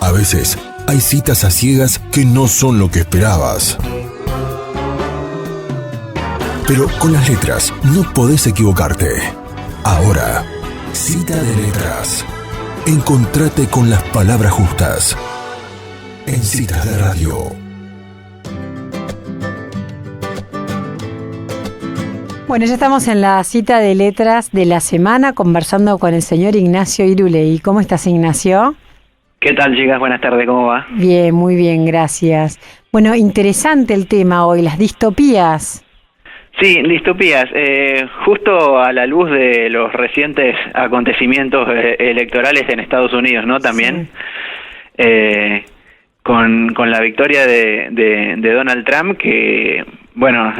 A veces hay citas a ciegas que no son lo que esperabas. Pero con las letras no podés equivocarte. Ahora, Cita de Letras. Encontrate con las palabras justas en Citas de Radio. Bueno, ya estamos en la cita de letras de la semana conversando con el señor Ignacio Iruley. ¿Cómo estás, Ignacio? ¿Qué tal, chicas? Buenas tardes, ¿cómo va? Bien, muy bien, gracias. Bueno, interesante el tema hoy, las distopías. Sí, distopías. Justo a la luz de los recientes acontecimientos electorales en Estados Unidos, ¿no? También, sí. Con la victoria de Donald Trump, que, bueno,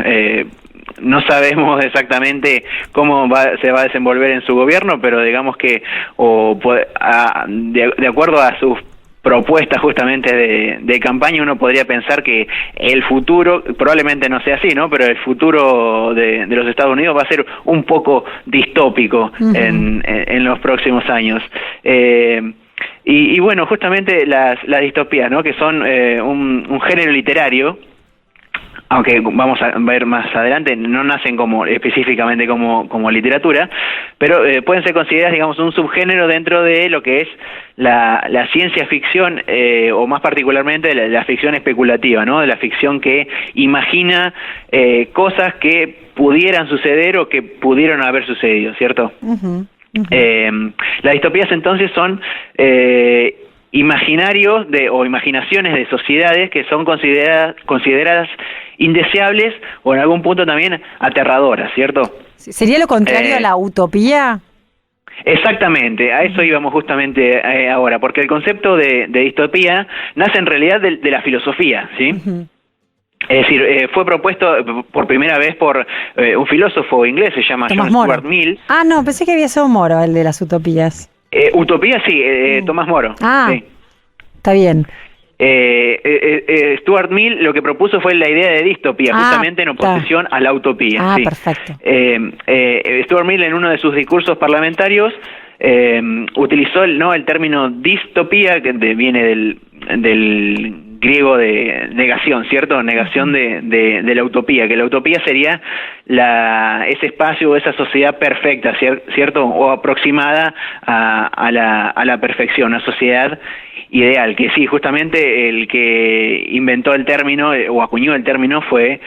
no sabemos exactamente cómo se va a desenvolver en su gobierno, pero digamos que de acuerdo a sus propuestas justamente de campaña, uno podría pensar que el futuro, probablemente no sea así, ¿no? Pero el futuro de los Estados Unidos va a ser un poco distópico en los próximos años. Y bueno, justamente las distopías, ¿no? Que son un género literario, aunque vamos a ver más adelante, no nacen específicamente como literatura, pero pueden ser consideradas, digamos, un subgénero dentro de lo que es la ciencia ficción, o más particularmente la ficción especulativa, ¿no? De la ficción que imagina cosas que pudieran suceder o que pudieron haber sucedido, ¿cierto? Las distopías entonces son imaginarios o imaginaciones de sociedades que son consideradas indeseables o en algún punto también aterradoras, ¿cierto? ¿Sería lo contrario a la utopía? Exactamente, a eso íbamos justamente ahora, porque el concepto de distopía nace en realidad de la filosofía, ¿sí? Es decir, fue propuesto por primera vez por un filósofo inglés, se llama Tomás John Moro. Stuart Mill. Ah, no, pensé que había sido Moro, el de las utopías. Utopía, sí, Tomás Moro. Ah, sí. Está bien. Stuart Mill lo que propuso fue la idea de distopía, justamente en oposición a la utopía. Sí. Perfecto. Stuart Mill, en uno de sus discursos parlamentarios, utilizó el término distopía, que viene del griego de negación, ¿cierto? Negación de la utopía, que la utopía sería ese espacio o esa sociedad perfecta, ¿cierto? O aproximada a la perfección, una sociedad ideal, que sí, justamente el que inventó el término o acuñó el término fue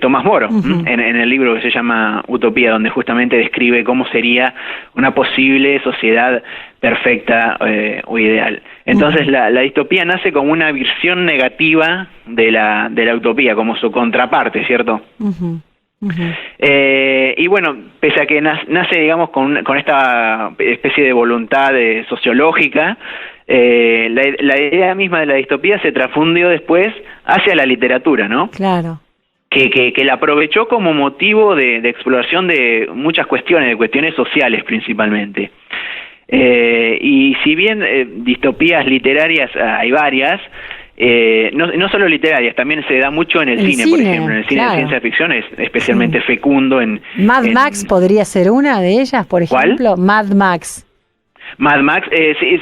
Tomás Moro, en el libro que se llama Utopía, donde justamente describe cómo sería una posible sociedad perfecta o ideal. Entonces la distopía nace como una visión negativa de la utopía, como su contraparte, ¿cierto? Y bueno, pese a que nace, digamos, con esta especie de voluntad sociológica, la idea misma de la distopía se transfundió después hacia la literatura, ¿no? Claro. Que la aprovechó como motivo de exploración de muchas cuestiones, de cuestiones sociales principalmente. Y si bien distopías literarias hay varias, no solo literarias, también se da mucho en el cine, por ejemplo. En el cine de ciencia ficción es especialmente fecundo en... Mad Max podría ser una de ellas, por ejemplo. ¿Cuál? Mad Max. Mad Max,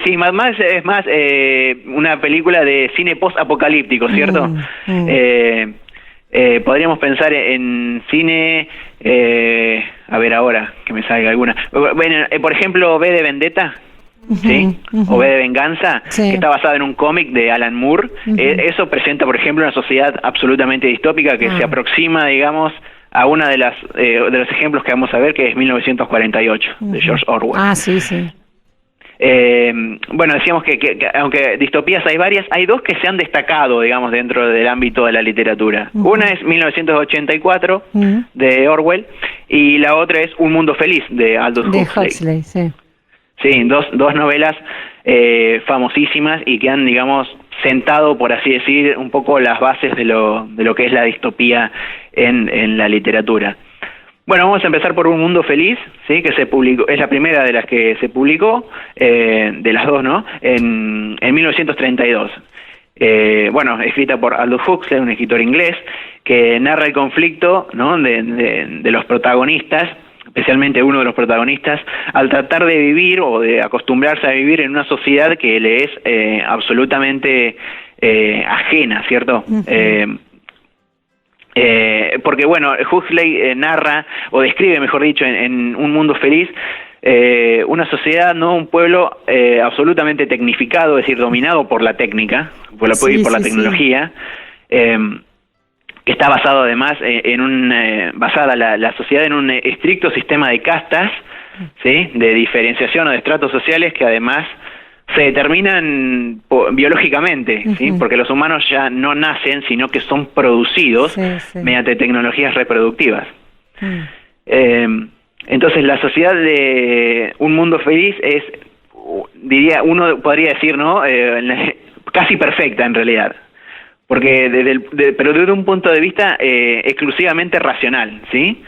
sí, Mad Max es más una película de cine post-apocalíptico, ¿cierto? Podríamos pensar en cine, a ver ahora, que me salga alguna. Bueno, por ejemplo, V de Vendetta, ¿sí? O V de Venganza, que está basada en un cómic de Alan Moore. Eso presenta, por ejemplo, una sociedad absolutamente distópica que se aproxima, digamos, a una de los ejemplos que vamos a ver, que es 1948, de George Orwell. Ah, sí, sí. Bueno, decíamos que aunque distopías hay varias, hay dos que se han destacado, digamos, dentro del ámbito de la literatura. Una es 1984 de Orwell y la otra es Un Mundo Feliz de Aldous Huxley. Sí, dos novelas famosísimas y que han, digamos, sentado, por así decir, un poco las bases de lo que es la distopía en la literatura. Bueno, vamos a empezar por Un Mundo Feliz, ¿sí? Que se publicó, es la primera de las que se publicó, de las dos, ¿no? En 1932. Bueno, escrita por Aldous Huxley, un escritor inglés, que narra el conflicto, ¿no? de los protagonistas especialmente uno de los protagonistas, al tratar de vivir o de acostumbrarse a vivir en una sociedad que le es absolutamente ajena, ¿cierto? Uh-huh. Porque bueno, Huxley narra, o describe, mejor dicho, en Un Mundo Feliz, una sociedad, no un pueblo absolutamente tecnificado, es decir, dominado por la técnica, por la tecnología, que está basado además basada la sociedad en un estricto sistema de castas, ¿sí?, de diferenciación o de estratos sociales que además se determinan biológicamente, ¿sí? Uh-huh. Porque los humanos ya no nacen, sino que son producidos mediante tecnologías reproductivas. Uh-huh. Entonces la sociedad de Un Mundo Feliz es, uno podría decir, ¿no?, casi perfecta en realidad, porque pero desde un punto de vista exclusivamente racional, ¿sí?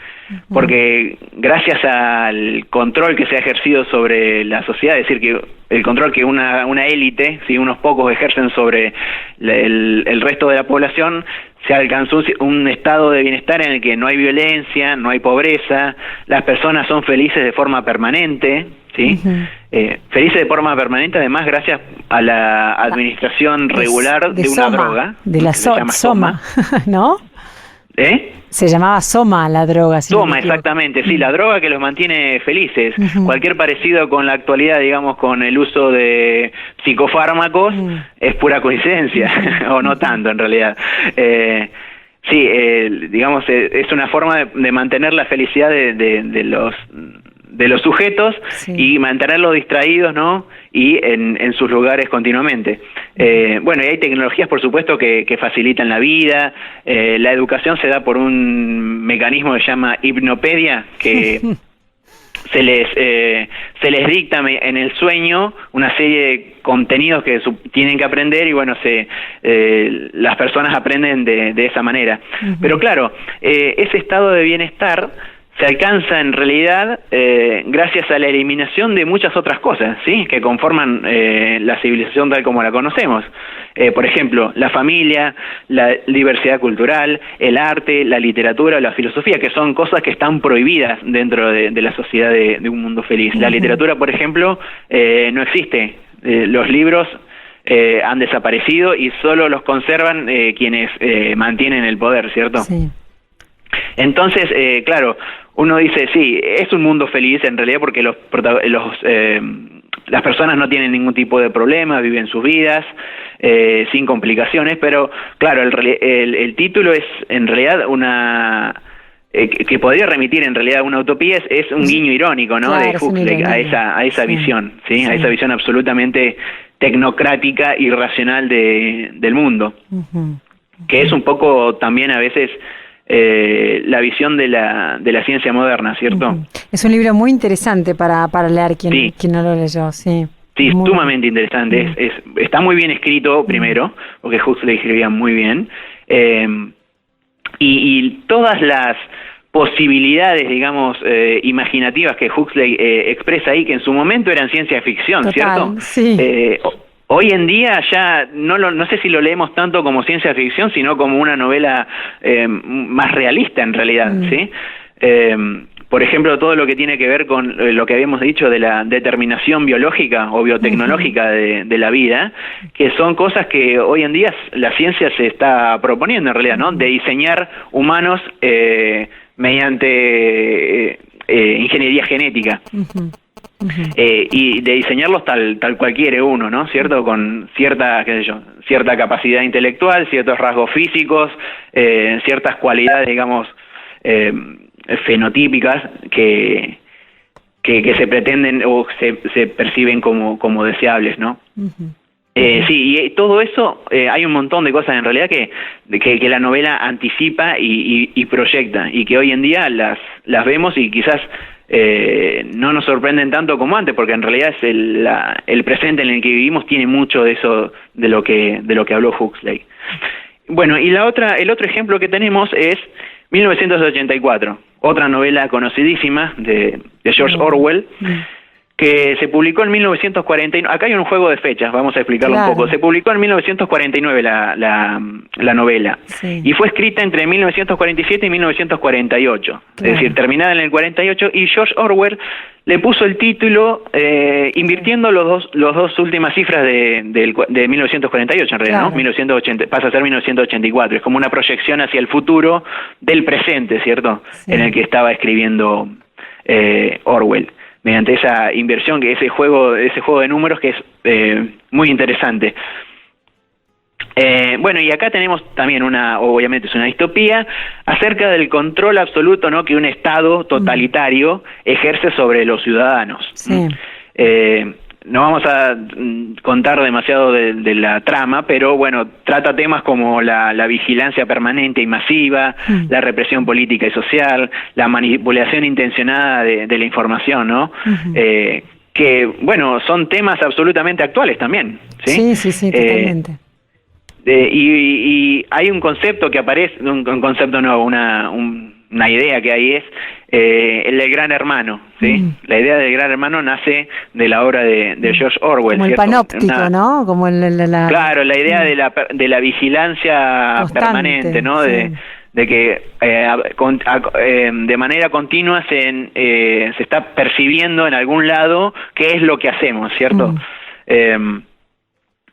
Porque gracias al control que se ha ejercido sobre la sociedad, es decir, que el control que una élite, ¿sí?, unos pocos ejercen sobre el resto de la población, se alcanzó un estado de bienestar en el que no hay violencia, no hay pobreza, las personas son felices de forma permanente, ¿sí? Uh-huh. Felices de forma permanente, además, gracias a la administración regular de una droga. De la Soma, ¿no? Se llamaba Soma la droga. Soma, exactamente, sí, la droga que los mantiene felices. Uh-huh. Cualquier parecido con la actualidad, digamos, con el uso de psicofármacos, es pura coincidencia, o no tanto en realidad. Sí, digamos, es una forma de mantener la felicidad de los sujetos, sí, y mantenerlos distraídos, ¿no?, y en sus lugares continuamente. Bueno, y hay tecnologías, por supuesto, que facilitan la vida. La educación se da por un mecanismo que se llama hipnopedia, que se les dicta en el sueño una serie de contenidos que tienen que aprender, y bueno, las personas aprenden de esa manera. Uh-huh. Pero claro, ese estado de bienestar se alcanza en realidad gracias a la eliminación de muchas otras cosas, ¿sí?, que conforman la civilización tal como la conocemos. Por ejemplo, la familia, la diversidad cultural, el arte, la literatura, la filosofía, que son cosas que están prohibidas dentro de la sociedad de Un Mundo Feliz. Uh-huh. La literatura, por ejemplo, no existe. Los libros han desaparecido y solo los conservan quienes mantienen el poder, ¿cierto? Sí. Entonces, claro, uno dice, sí, es un mundo feliz en realidad porque las personas no tienen ningún tipo de problema, viven sus vidas sin complicaciones, pero claro, el título es en realidad que podría remitir en realidad a una utopía, es un guiño irónico, ¿no? Claro, de Huxley a esa visión, ¿sí? A esa visión absolutamente tecnocrática y racional del mundo, uh-huh, que es un poco también a veces la visión de la ciencia moderna, ¿cierto? Uh-huh. Es un libro muy interesante para leer quien no lo leyó, sí. Sí, sumamente interesante. Uh-huh. Está muy bien escrito, primero, porque Huxley escribía muy bien, y todas las posibilidades, digamos, imaginativas que Huxley expresa ahí, que en su momento eran ciencia ficción, total, ¿cierto? Sí. Hoy en día ya no sé si lo leemos tanto como ciencia ficción, sino como una novela más realista en realidad, ¿sí? Por ejemplo, todo lo que tiene que ver con lo que habíamos dicho de la determinación biológica o biotecnológica uh-huh, de la vida, que son cosas que hoy en día la ciencia se está proponiendo en realidad, ¿no? De diseñar humanos mediante ingeniería genética. Uh-huh. Uh-huh. Y de diseñarlos tal cual quiere uno, ¿no? ¿Cierto? Con cierta capacidad intelectual, ciertos rasgos físicos, ciertas cualidades, digamos, fenotípicas que se pretenden o se perciben como deseables, ¿no? Uh-huh. Sí, y todo eso, hay un montón de cosas en realidad que la novela anticipa y proyecta, y que hoy en día las vemos y quizás no nos sorprenden tanto como antes, porque en realidad es el presente en el que vivimos tiene mucho de eso, de lo que habló Huxley. Bueno, y el otro ejemplo que tenemos es 1984, otra novela conocidísima de George Orwell, que se publicó en 1949. Acá hay un juego de fechas, vamos a explicarlo Claro. un poco. Se publicó en 1949 la novela, Sí. y fue escrita entre 1947 y 1948, Claro. es decir, terminada en el 48, y George Orwell le puso el título invirtiendo los dos últimas cifras de 1948, en realidad, Claro. ¿no? 1980, pasa a ser 1984, es como una proyección hacia el futuro del presente, ¿cierto? Sí. En el que estaba escribiendo Orwell, mediante esa inversión, que ese juego de números que es muy interesante. Bueno, y acá tenemos también obviamente es una distopía acerca del control absoluto, ¿no?, que un Estado totalitario ejerce sobre los ciudadanos. Sí. No vamos a contar demasiado de la trama, pero bueno, trata temas como la vigilancia permanente y masiva, la represión política y social, la manipulación intencionada de la información, ¿no? Que, bueno, son temas absolutamente actuales también, ¿sí? Sí, totalmente. Y hay un concepto que aparece, un concepto no, una idea que hay es el del Gran Hermano, ¿sí? La idea del Gran Hermano nace de la obra de George Orwell, Como el ¿cierto? panóptico, ¿no? Como Claro, la idea de la vigilancia constante, permanente, ¿no? sí. De que de manera continua se está percibiendo en algún lado qué es lo que hacemos, ¿cierto?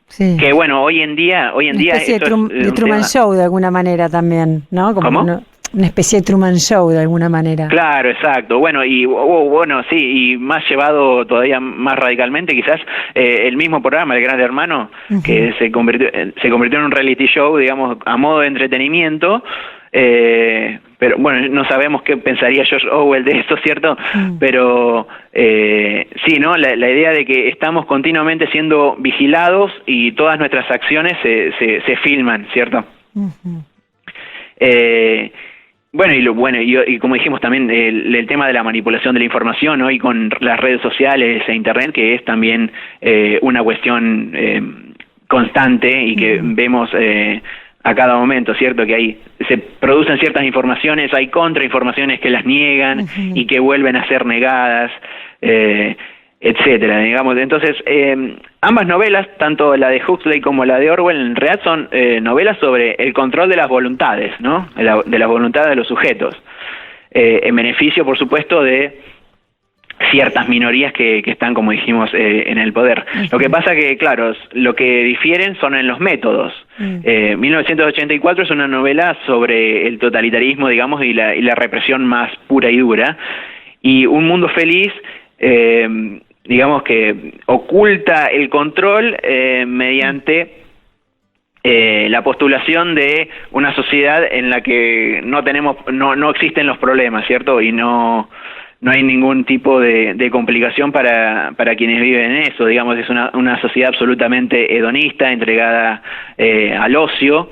Sí. Que bueno, hoy en día Una especie de un Truman tema. Show de alguna manera también, ¿no? Como ¿Cómo? Una especie de Truman Show de alguna manera. Claro, exacto. Bueno, bueno, sí, y más llevado todavía más radicalmente, quizás el mismo programa, El Gran Hermano, que se convirtió en un reality show, digamos, a modo de entretenimiento. Pero bueno, no sabemos qué pensaría George Orwell de esto, ¿cierto? Pero sí, ¿no? La idea de que estamos continuamente siendo vigilados y todas nuestras acciones se filman, ¿cierto? Bueno, y como dijimos también, el tema de la manipulación de la información, ¿no? Y con las redes sociales e internet, que es también una cuestión constante y que vemos a cada momento, ¿cierto? Que se producen ciertas informaciones, hay contrainformaciones que las niegan y que vuelven a ser negadas, etcétera, digamos. Entonces, ambas novelas, tanto la de Huxley como la de Orwell, en realidad son novelas sobre el control de las voluntades, ¿no? De las voluntades de los sujetos, en beneficio, por supuesto, de ciertas minorías que están, como dijimos, en el poder. Lo que pasa que, claro, lo que difieren son en los métodos. 1984 es una novela sobre el totalitarismo, digamos, y la represión más pura y dura, y Un Mundo Feliz, digamos que oculta el control mediante la postulación de una sociedad en la que no existen los problemas, ¿cierto? Y no hay ningún tipo de complicación para quienes viven en eso, digamos, es una sociedad absolutamente hedonista, entregada al ocio,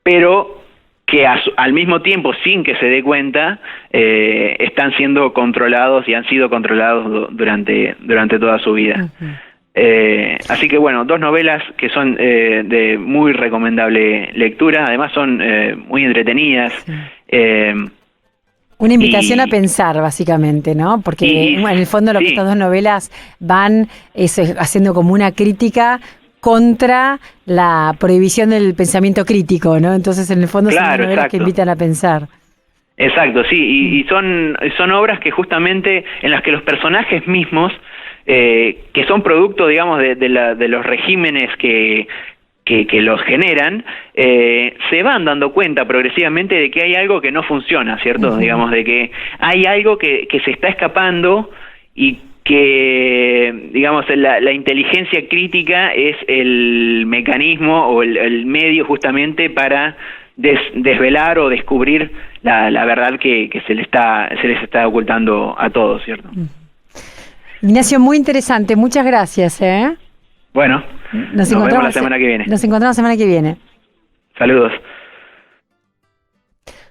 pero que al mismo tiempo, sin que se dé cuenta, están siendo controlados y han sido controlados durante toda su vida. Así que bueno, dos novelas que son de muy recomendable lectura, además son muy entretenidas. Una invitación a pensar, básicamente, ¿no? Porque en el fondo lo que estas dos novelas van es haciendo como una crítica contra la prohibición del pensamiento crítico, ¿no? Entonces, en el fondo son novelas que invitan a pensar. Exacto, sí, y son obras que justamente en las que los personajes mismos, que son producto, digamos, de los regímenes que los generan, se van dando cuenta progresivamente de que hay algo que no funciona, ¿cierto? Digamos, de que hay algo que se está escapando y que, digamos, la inteligencia crítica es el mecanismo o el medio justamente para desvelar o descubrir la verdad que se les está ocultando a todos, ¿cierto? Ignacio, muy interesante, muchas gracias, ¿eh? Bueno, nos vemos la semana que viene. Nos encontramos la semana que viene. Saludos.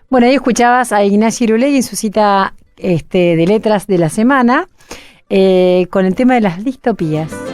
Bueno, ahí escuchabas a Ignacio Irulegui en su cita de letras de la semana con el tema de las distopías.